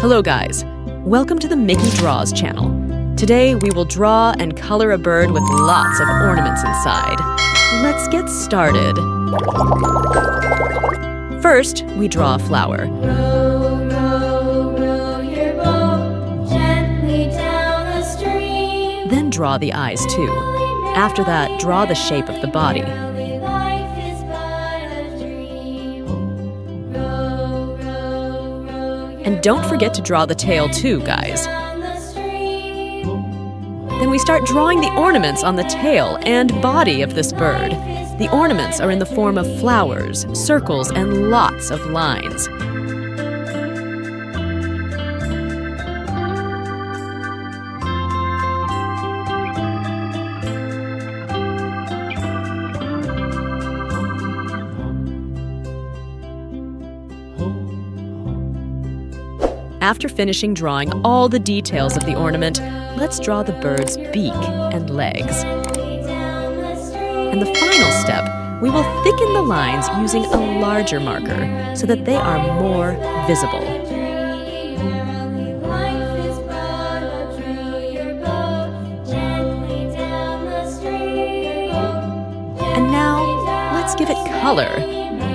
Hello guys, welcome to the Mickey Draws channel. Today we will draw and color a bird with lots of ornaments inside. Let's get started. First, we draw a flower. Row, row, row your boat gently down the stream. Then draw the eyes too. After that, draw the shape of the body. Merrily, life is but a dream. Row, row, row your And don't forget to draw the tail too, guys. down the stream. Then we start drawing the ornaments on the tail and body of this bird. The ornaments are in the form of flowers, circles, and lots of lines. After finishing drawing all the details of the ornament, let's draw the bird's beak and legs. And the final step, we will thicken the lines using a larger marker so that they are more visible. Merrily, life is but a dream. Your boat gently down the stream. And now, let's give it color.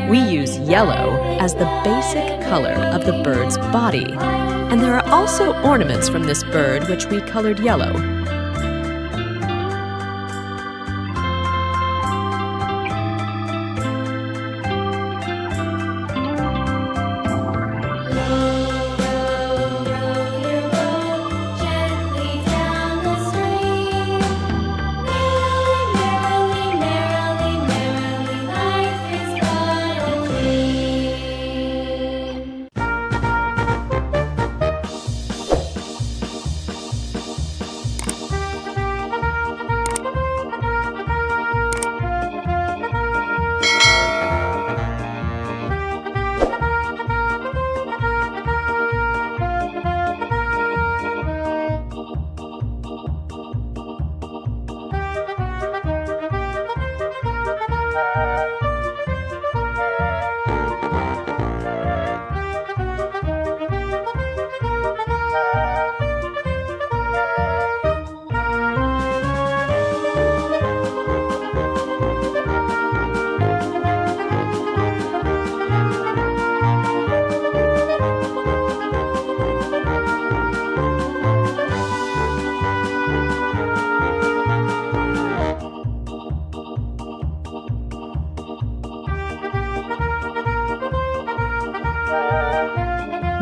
We use yellow as the basic color of the bird's body. And there are also ornaments from this bird which we colored yellow.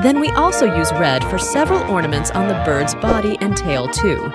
Then we also use red for several ornaments on the bird's body and tail too.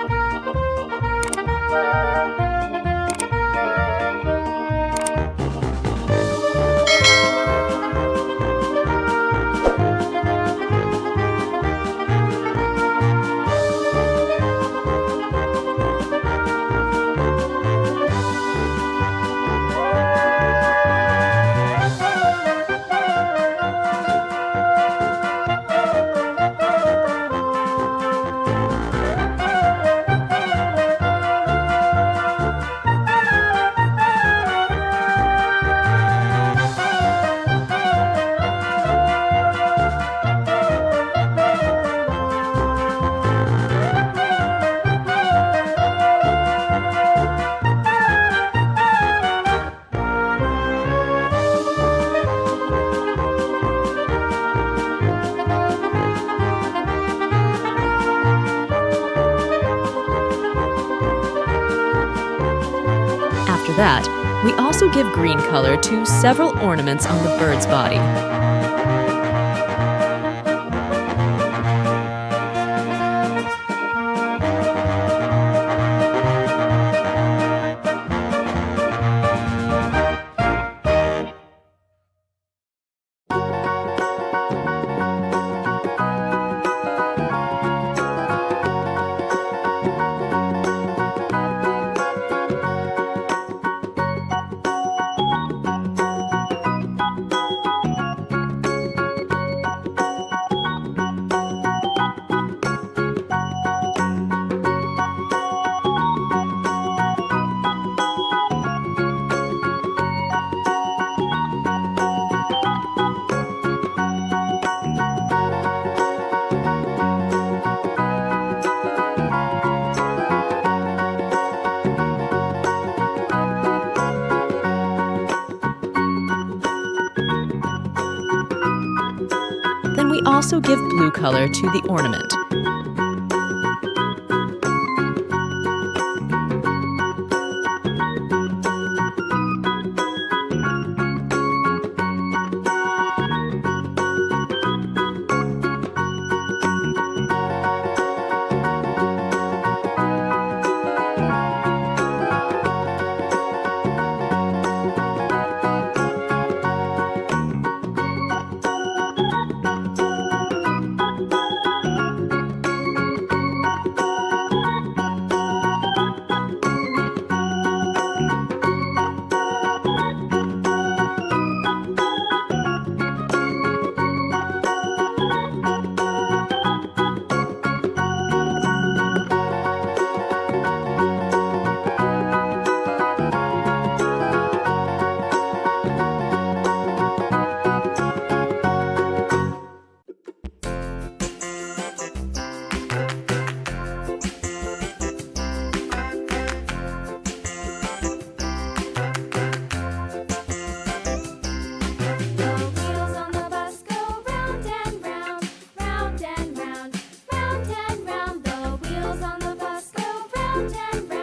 After that, we also give green color to several ornaments on the bird's body. And we also give blue color to the ornament.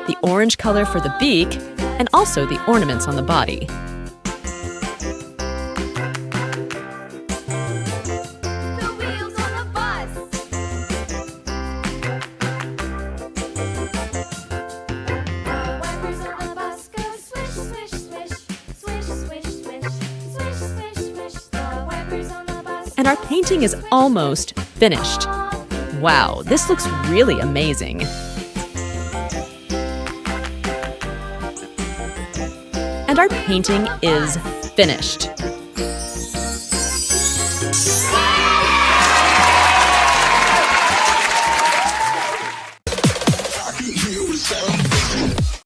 The orange color for the beak, and also the ornaments on the body. And our painting is almost finished. Wow, this looks really amazing. And our painting is finished.